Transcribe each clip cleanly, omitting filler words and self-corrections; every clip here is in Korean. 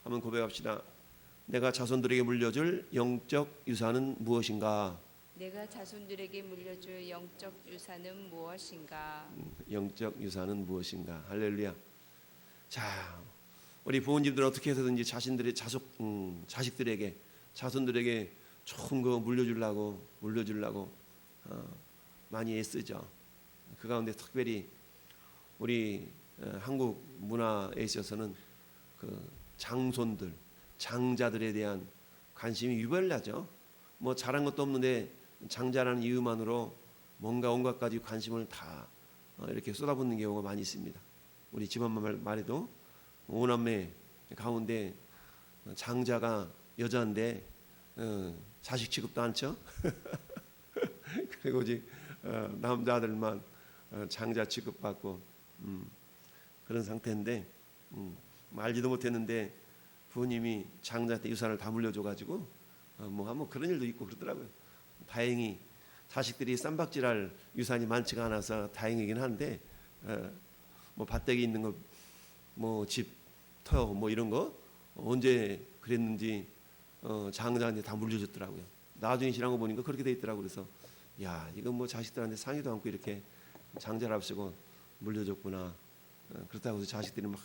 한번 고백합시다. 내가 자손들에게 물려줄 영적 유산은 무엇인가? 내가 자손들에게 물려줄 영적 유산은 무엇인가? 영적 유산은 무엇인가? 할렐루야. 자, 우리 부모님들 어떻게 해서든지 자신들의 자식들에게, 자손들에게 좋은 거 물려주려고 많이 애쓰죠. 그 가운데 특별히 우리 한국 문화에 있어서는 그 장손들, 장자들에 대한 관심이 유별나죠. 뭐 잘한 것도 없는데 장자라는 이유만으로 뭔가 온갖 가지 관심을 다 이렇게 쏟아붓는 경우가 많이 있습니다. 우리 집안만 말해도 5남매 가운데 장자가 여자인데 자식 취급도 않죠. 그리고 오직 남자들만 장자 취급받고 그런 상태인데 알지도 못했는데 부모님이 장자한테 유산을 다 물려줘가지고 뭐 그런 일도 있고 그러더라고요. 다행히 자식들이 쌈박질할 유산이 많지가 않아서 다행이긴 한데 뭐 밭대기 있는 거, 뭐 집 터 뭐 이런 거 언제 그랬는지 장자한테 다 물려줬더라고요. 나중에 지난 거 보니까 그렇게 돼 있더라고요. 그래서 야, 이건 뭐 자식들한테 상의도 않고 이렇게 장자를 앞세고 물려줬구나. 그렇다고 해서 자식들이 막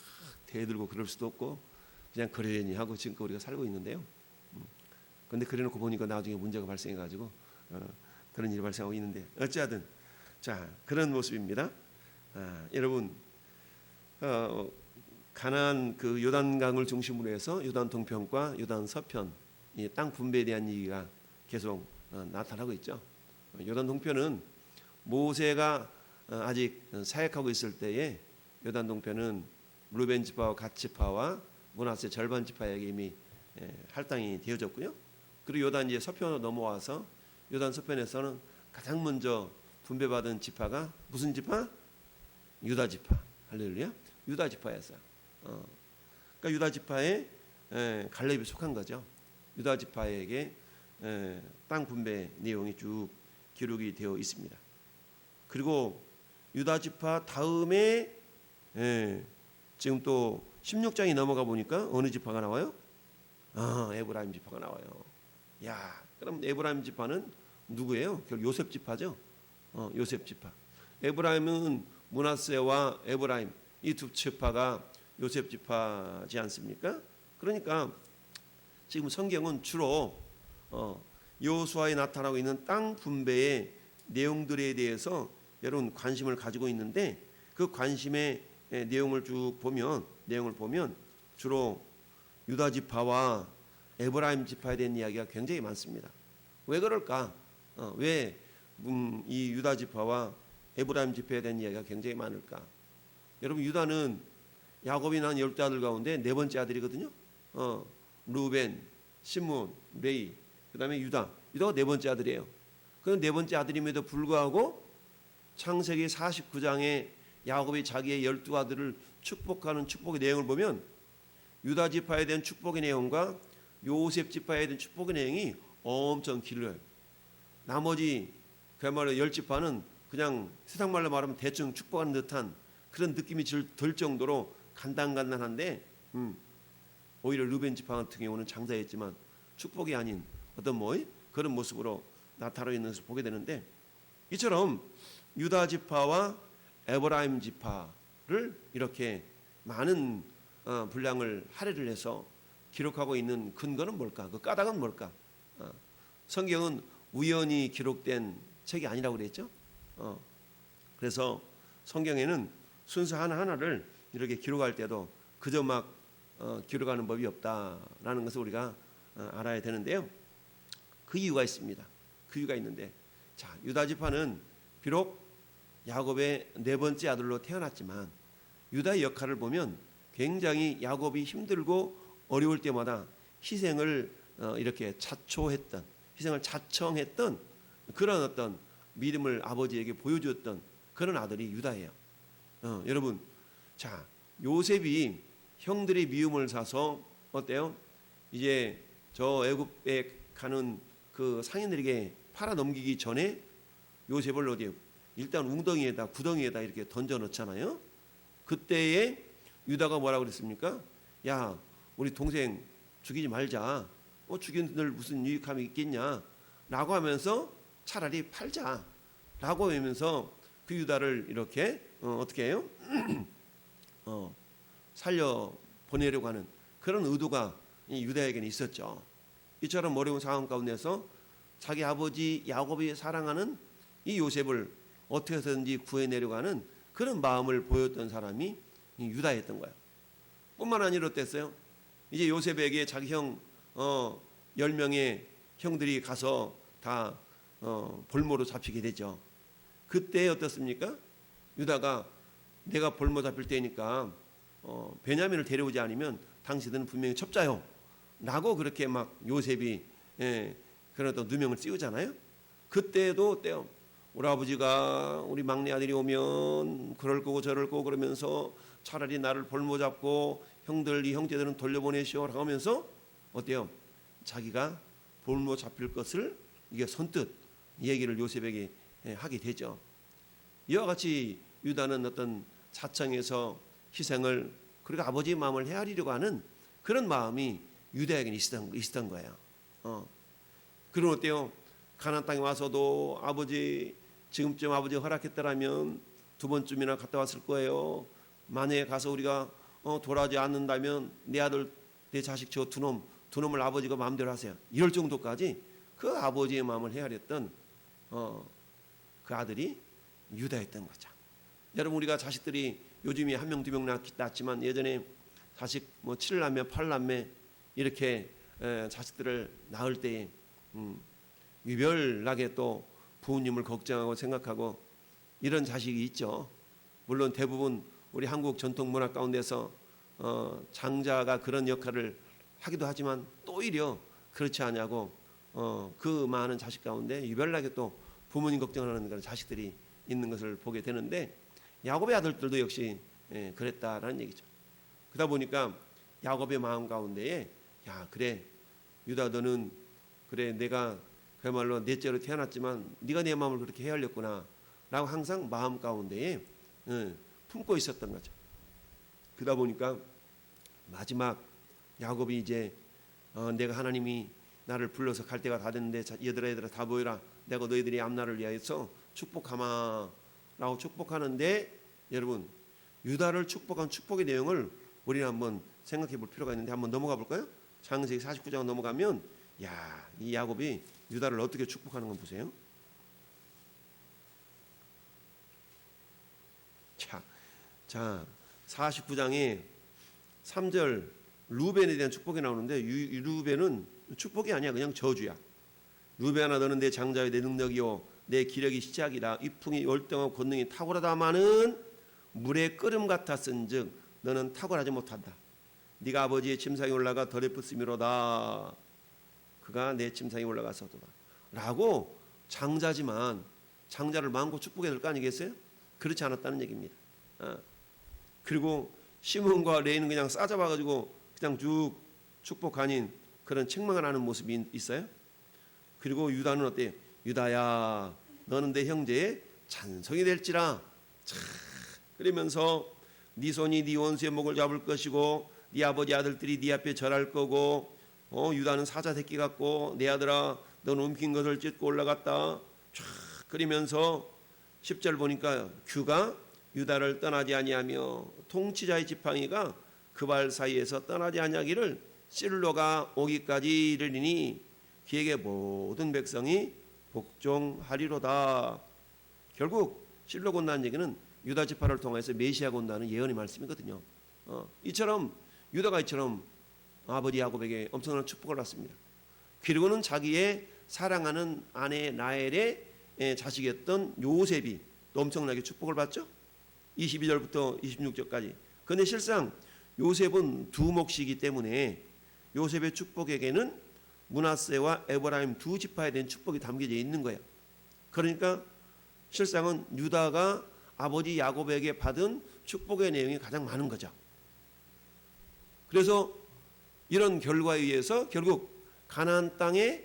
대들고 그럴 수도 없고 그냥 그러려니 하고 지금껏 우리가 살고 있는데요. 근데 그래놓고 보니까 나중에 문제가 발생해가지고 그런 일이 발생하고 있는데 어찌하든 자, 그런 모습입니다. 여러분 가나안 그 요단강을 중심으로 해서 요단 동편과 요단 서편 이 땅 분배에 대한 얘기가 계속 나타나고 있죠. 요단 동편은 모세가 아직 사역하고 있을 때에 요단 동편은 루벤 지파와 갓 지파와 므낫세 절반 지파에게 이미 할당이 되어졌고요. 그리고 요단 이제 서편으로 넘어와서 요단 서편에서는 가장 먼저 분배받은 지파가 무슨 지파? 유다 지파. 할렐루야. 유다 지파였어요. 그러니까 유다 지파에 갈렙이 속한 거죠. 유다 지파에게 땅 분배 내용이 쭉 기록이 되어 있습니다. 그리고 유다 지파 다음에 지금 또 16장이 넘어가 보니까 어느 지파가 나와요? 에브라임 지파가 나와요. 야, 그럼 에브라임 지파는 누구예요? 결국 요셉 지파죠. 요셉 지파. 에브라임은 므낫세와 에브라임 이 두 지파가 요셉 지파지 않습니까? 그러니까 지금 성경은 주로 여호수아에 나타나고 있는 땅 분배의 내용들에 대해서 여러분 관심을 가지고 있는데 그 관심의 내용을 보면 주로 유다 지파와 에브라임 지파에 대한 이야기가 굉장히 많습니다. 왜 그럴까? 왜 이 유다 지파와 에브라임 지파에 대한 이야기가 굉장히 많을까? 여러분 유다는 야곱이 낳은 12아들 가운데 네 번째 아들이거든요. 루벤, 시므온, 레위, 그 다음에 유다가 네 번째 아들이에요. 그 네 번째 아들임에도 불구하고 창세기 49장에 야곱이 자기의 12아들을 축복하는 축복의 내용을 보면 유다 지파에 대한 축복의 내용과 요셉 지파에 대한 축복의 내용이 엄청 길어요. 나머지 그야말로 10지파는 그냥 세상 말로 말하면 대충 축복하는 듯한 그런 느낌이 들 정도로 간단한데 오히려 루벤 지파 같은 경우는 장자였지만 축복이 아닌 어떤 그런 모습으로 나타나 있는 것을 보게 되는데 이처럼 유다 지파와 에브라임 지파를 이렇게 많은 분량을 할애를 해서 기록하고 있는 근거는 뭘까? 그 까닭은 뭘까? 성경은 우연히 기록된 책이 아니라고 그랬죠. 그래서 성경에는 순서 하나하나를 이렇게 기록할 때도 그저 막 기록하는 법이 없다라는 것을 우리가 알아야 되는데요. 그 이유가 있습니다. 그 이유가 있는데 자, 유다 지파는 비록 야곱의 네 번째 아들로 태어났지만 유다의 역할을 보면 굉장히 야곱이 힘들고 어려울 때마다 희생을 이렇게 희생을 자청했던 그런 어떤 믿음을 아버지에게 보여주었던 그런 아들이 유다예요. 여러분, 자, 요셉이 형들의 미움을 사서 어때요? 이제 저 애굽에 가는 그 상인들에게 팔아 넘기기 전에 요셉을 어디에 일단 웅덩이에다 구덩이에다 이렇게 던져 넣잖아요. 그때에 유다가 뭐라고 그랬습니까? 야, 우리 동생 죽이지 말자. 죽인들 무슨 유익함이 있겠냐라고 하면서 차라리 팔자라고 하면서 그 유다를 이렇게 어떻게 해요? 살려 보내려고 하는 그런 의도가 이 유다에게는 있었죠. 이처럼 어려운 상황 가운데서 자기 아버지 야곱이 사랑하는 이 요셉을 어떻게 해서든지 구해내려고 하는 그런 마음을 보였던 사람이 이 유다였던 거예요. 뿐만 아니라 어땠어요? 이제 요셉에게 자기 형 10명의 형들이 가서 다 볼모로 잡히게 되죠. 그때 어떻습니까? 유다가 내가 볼모 잡힐 때니까 베냐민을 데려오지 않으면 당신들은 분명히 첩자요 라고 그렇게 막 요셉이 그런 어떤 누명을 씌우잖아요. 그때도 때요. 우리 아버지가 우리 막내 아들이 오면 그럴 거고 저럴 거고 그러면서 차라리 나를 볼모 잡고 형들 이 형제들은 돌려보내시오라고 하면서 어때요? 자기가 볼모 잡힐 것을 이게 선뜻 얘기를 요셉에게 하게 되죠. 이와 같이 유다는 어떤 자청에서 희생을 그리고 아버지의 마음을 헤아리려고 하는 그런 마음이 유다에게는 있었던 거예요. 그럼 어때요? 가나안 땅에 와서도 아버지 지금쯤 아버지 허락했더라면 2번쯤이나 갔다 왔을 거예요. 만약에 가서 우리가 돌아오지 않는다면 내 아들 내 자식 저 두 놈을 아버지가 마음대로 하세요. 이럴 정도까지 그 아버지의 마음을 헤아렸던 그 아들이 유다였던 거죠. 여러분 우리가 자식들이 요즘에 1명 2명 낳지만 예전에 자식 7남매 8남매 이렇게 자식들을 낳을 때에 유별나게 또 부모님을 걱정하고 생각하고 이런 자식이 있죠. 물론 대부분 우리 한국 전통 문화 가운데서 장자가 그런 역할을 하기도 하지만 또 오히려 그렇지 않냐고 그 많은 자식 가운데 유별나게 또 부모님 걱정을 하는 그런 자식들이 있는 것을 보게 되는데 야곱의 아들들도 역시 그랬다라는 얘기죠. 그러다 보니까 야곱의 마음 가운데에 야 그래 유다 너는 그래 내가 그야말로 넷째로 태어났지만 네가 내 마음을 그렇게 헤아렸구나 라고 항상 마음 가운데에 품고 있었던 거죠. 그러다 보니까 마지막 야곱이 이제 내가 하나님이 나를 불러서 갈 때가 다 됐는데 얘들아 다 모여라 내가 너희들이 앞날을 위하여서 축복하마 라고 축복하는데 여러분 유다를 축복한 축복의 내용을 우리는 한번 생각해 볼 필요가 있는데 한번 넘어가 볼까요? 창세기 49장 넘어가면 야, 이 야곱이 유다를 어떻게 축복하는 건 보세요. 자 49장에 3절 루벤에 대한 축복이 나오는데 루벤은 축복이 아니야. 그냥 저주야. 루벤아 너는 내 장자요 내 능력이요 내 기력이 시작이라 위풍이 월등하고 권능이 탁월하다마는 물의 끓음 같았은즉 너는 탁월하지 못한다. 네가 아버지의 침상에 올라가 덜에 붙음이로다. 그가 내 침상에 올라가서도다. 라고 장자지만 장자를 마음껏 축복해야 될 거 아니겠어요? 그렇지 않았다는 얘기입니다. 그리고 시몬과 레이는 그냥 싸잡아가지고 그냥 쭉 축복 아닌 그런 책망을 하는 모습이 있어요. 그리고 유다는 어때요? 유다야 너는 내 형제의 찬송이 될지라. 그러면서 네 손이 네 원수의 목을 잡을 것이고 네 아버지 아들들이 네 앞에 절할 거고 유다는 사자 새끼 같고 내 아들아 너는 움킨 것을 찢고 올라갔다. 그러면서 10절 보니까 규가 유다를 떠나지 아니하며 통치자의 지팡이가 그 발 사이에서 떠나지 아니하기를 실로가 오기까지 이르리니 그에게 모든 백성이 복종하리로다. 결국 실로가 온다는 얘기는 유다 지파를 통해서 메시아가 온다는 예언의 말씀이거든요. 이처럼 유다가 이처럼 아버지 야곱에게 엄청난 축복을 받습니다. 그리고는 자기의 사랑하는 아내 라헬의 자식이었던 요셉이 또 엄청나게 축복을 받죠. 22절부터 26절까지. 그런데 실상 요셉은 두 몫이기 때문에 요셉의 축복에게는 므낫세와 에브라임 두 지파에 대한 축복이 담겨져 있는 거예요. 그러니까 실상은 유다가 아버지 야곱에게 받은 축복의 내용이 가장 많은 거죠. 그래서 이런 결과에 의해서 결국 가나안 땅에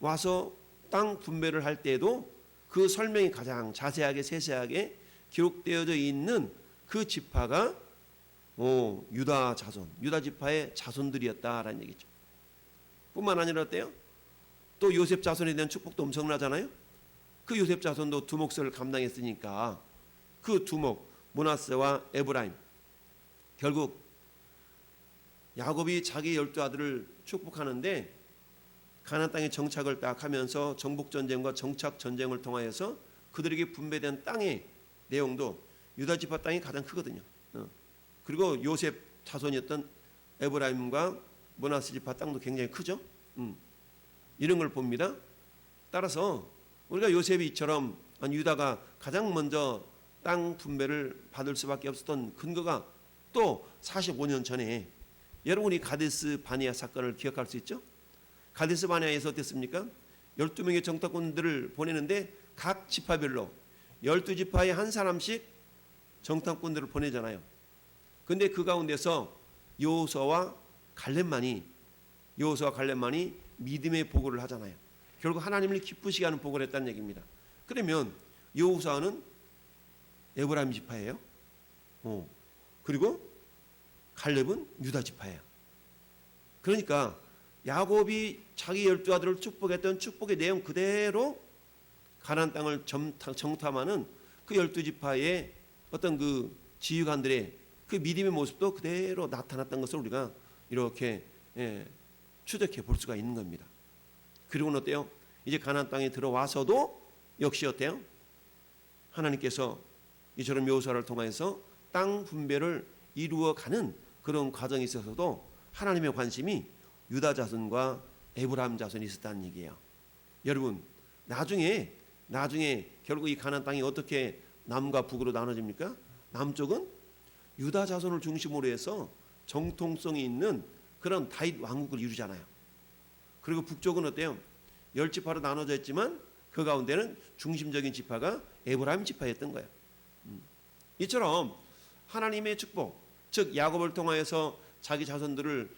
와서 땅 분배를 할 때에도 그 설명이 가장 자세하게 세세하게 기록되어져 있는 그 지파가 유다 자손, 유다 지파의 자손들이었다라는 얘기죠. 뿐만 아니라 어때요? 또 요셉 자손에 대한 축복도 엄청나잖아요. 그 요셉 자손도 두 몫을 감당했으니까 그 두 몫, 므낫세와 에브라임, 결국 야곱이 자기 12아들을 축복하는데 가나안 땅에 정착을 딱 하면서 정복 전쟁과 정착 전쟁을 통하여서 그들에게 분배된 땅의 내용도 유다 지파 땅이 가장 크거든요. 그리고 요셉 자손이었던 에브라임과 므낫세 지파 땅도 굉장히 크죠. 이런 걸 봅니다. 따라서 우리가 요셉이 이처럼 유다가 가장 먼저 땅 분배를 받을 수밖에 없었던 근거가 또 45년 전에 여러분이 가데스 바네아 사건을 기억할 수 있죠? 가데스 바네아에서 어땠습니까? 12명의 정탐꾼들을 보내는데 각 지파별로 12지파에 한 사람씩 정탐꾼들을 보내잖아요. 근데 그 가운데서 여호수아와 갈렙만이 믿음의 보고를 하잖아요. 결국 하나님을 기쁘시게 하는 보고를 했다는 얘기입니다. 그러면 여호수아는 에브라임 지파예요. 그리고 갈렙은 유다 지파예요. 그러니까 야곱이 자기 12아들을 축복했던 축복의 내용 그대로 가나안 땅을 정탐하는 그 12지파의 어떤 그 지휘관들의 그 믿음의 모습도 그대로 나타났던 것을 우리가 이렇게 추적해 볼 수가 있는 겁니다. 그리고는 어때요? 이제 가나안 땅에 들어와서도 역시 어때요? 하나님께서 이처럼 여호수아를 통해서 땅 분배를 이루어가는 그런 과정에 있어서도 하나님의 관심이 유다 자손과 에브라임 자손이 있었다는 얘기예요. 여러분, 나중에 결국 이 가나안 땅이 어떻게 남과 북으로 나눠집니까? 남쪽은 유다 자손을 중심으로 해서 정통성이 있는 그런 다윗 왕국을 이루잖아요. 그리고 북쪽은 어때요? 10지파로 나눠져 있지만 그 가운데는 중심적인 지파가 에브라임 지파였던 거예요. 이처럼 하나님의 축복, 즉 야곱을 통하여서 자기 자손들을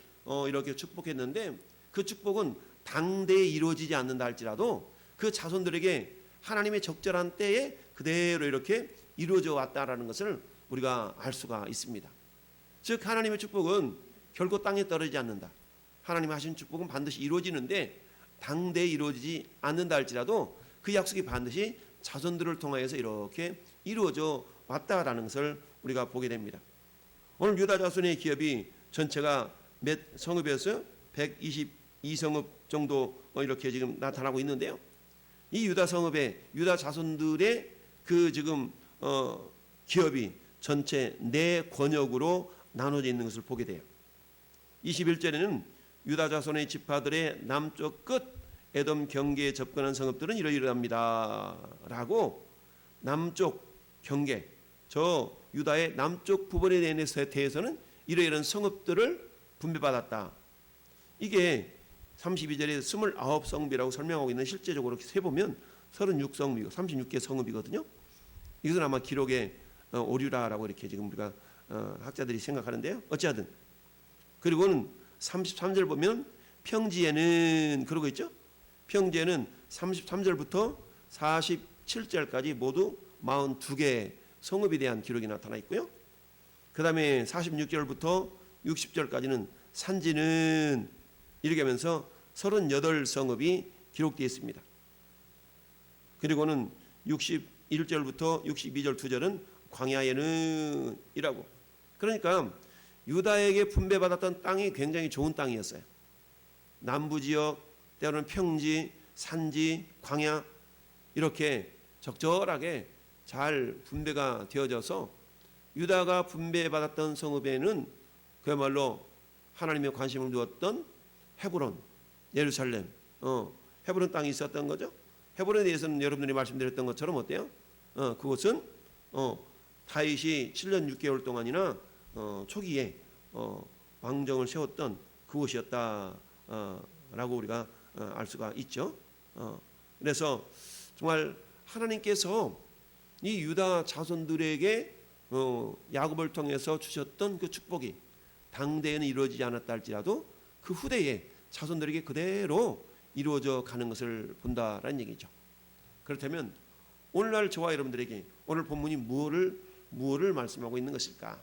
이렇게 축복했는데 그 축복은 당대에 이루어지지 않는다 할지라도 그 자손들에게 하나님의 적절한 때에 그대로 이렇게 이루어져 왔다라는 것을 우리가 알 수가 있습니다. 즉 하나님의 축복은 결코 땅에 떨어지지 않는다. 하나님 하신 축복은 반드시 이루어지는데 당대에 이루어지지 않는다 할지라도 그 약속이 반드시 자손들을 통하여서 이렇게 이루어져 왔다라는 것을 우리가 보게 됩니다. 오늘 유다 자손의 기업이 전체가 몇 성읍이었어요? 122성읍 정도 이렇게 지금 나타나고 있는데요. 이 유다 성읍의 유다 자손들의 그 지금 기업이 전체 네 권역으로 나눠져 있는 것을 보게 돼요. 21절에는 유다 자손의 지파들의 남쪽 끝 에돔 경계에 접근한 성읍들은 이러이러합니다 라고 남쪽 경계, 저 유다의 남쪽 부분에 대해서는 이러이러한 성읍들을 분배받았다. 이게 32절에 29성읍이라고 설명하고 있는 실제적으로 세보면 36성읍이고 36개 성읍이거든요. 이것은 아마 기록의 오류라라고 이렇게 지금 우리가 학자들이 생각하는데요. 어찌하든 그리고는 33절 보면 평지에는 그러고 있죠. 평지에는 33절부터 47절까지 모두 42개의 성읍에 대한 기록이 나타나 있고요. 그 다음에 46절부터 60절까지는 산지는 이렇게 하면서 38성읍이 기록되어 있습니다. 그리고는 61절부터 62절 2절은 광야에는 이라고. 그러니까 유다에게 분배받았던 땅이 굉장히 좋은 땅이었어요. 남부지역, 때로는 평지, 산지, 광야 이렇게 적절하게 잘 분배가 되어져서 유다가 분배받았던 성읍에는 그야말로 하나님의 관심을 두었던 헤브론, 예루살렘, 헤브론 땅이 있었던 거죠. 헤브론에 대해서는 여러분들이 말씀드렸던 것처럼 어때요? 그것은 다윗이 7년 6개월 동안이나 초기에 왕정을 세웠던 그곳이었다라고 우리가 알 수가 있죠. 그래서 정말 하나님께서 이 유다 자손들에게 야곱을 통해서 주셨던 그 축복이 당대에는 이루어지지 않았다 할지라도 그 후대에 자손들에게 그대로 이루어져 가는 것을 본다라는 얘기죠. 그렇다면 오늘날 저와 여러분들에게 오늘 본문이 무엇을 말씀하고 있는 것일까?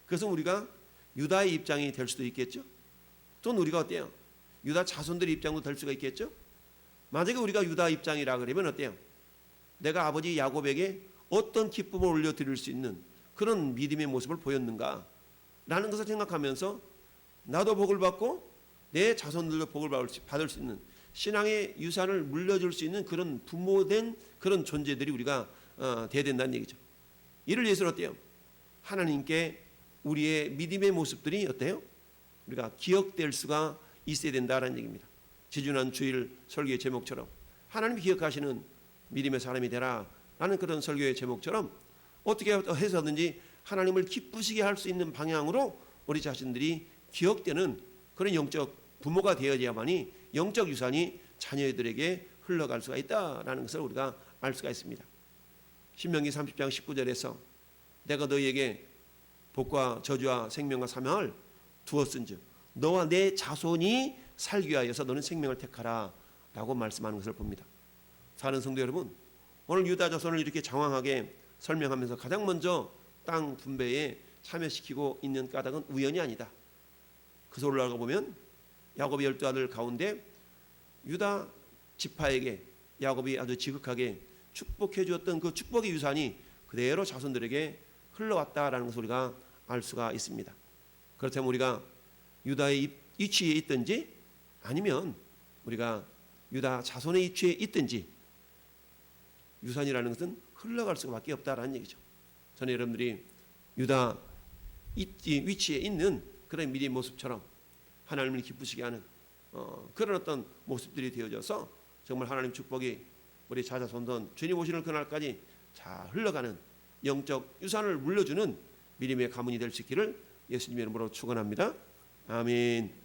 그것은 우리가 유다의 입장이 될 수도 있겠죠. 또는 우리가 어때요? 유다 자손들의 입장도 될 수가 있겠죠. 만약에 우리가 유다 입장이라 그러면 어때요? 내가 아버지 야곱에게 어떤 기쁨을 올려드릴 수 있는 그런 믿음의 모습을 보였는가 라는 것을 생각하면서 나도 복을 받고 내 자손들도 복을 받을 수 있는 신앙의 유산을 물려줄 수 있는 그런 부모된 그런 존재들이 우리가 돼야 된다는 얘기죠. 이를 위해서는 어때요? 하나님께 우리의 믿음의 모습들이 어때요? 우리가 기억될 수가 있어야 된다는 얘기입니다. 지지난 주일 설교의 제목처럼 하나님이 기억하시는 믿음의 사람이 되라 라는 그런 설교의 제목처럼 어떻게 해서든지 하나님을 기쁘시게 할 수 있는 방향으로 우리 자신들이 기억되는 그런 영적 부모가 되어야만이 영적 유산이 자녀들에게 흘러갈 수가 있다라는 것을 우리가 알 수가 있습니다. 신명기 30장 19절에서 내가 너희에게 복과 저주와 생명과 사명을 두었은즉 너와 내 자손이 살기 위하여서 너는 생명을 택하라 라고 말씀하는 것을 봅니다. 사는 성도 여러분, 오늘 유다 자손을 이렇게 장황하게 설명하면서 가장 먼저 땅 분배에 참여시키고 있는 까닭은 우연이 아니다. 그래서 올라가 보면 야곱의 12아들 가운데 유다 지파에게 야곱이 아주 지극하게 축복해 주었던 그 축복의 유산이 그대로 자손들에게 흘러왔다라는 것을 우리가 알 수가 있습니다. 그렇다면 우리가 유다의 위치에 있든지 아니면 우리가 유다 자손의 위치에 있든지 유산이라는 것은 흘러갈 수밖에 없다라는 얘기죠. 저는 여러분들이 유다 위치에 있는 그런 미래의 모습처럼 하나님을 기쁘시게 하는 그런 어떤 모습들이 되어져서 정말 하나님 축복이 우리 자자손손 주님 오시는 그날까지 잘 흘러가는 영적 유산을 물려주는 믿음의 가문이 될 수 있기를 예수님의 이름으로 축원합니다. 아멘.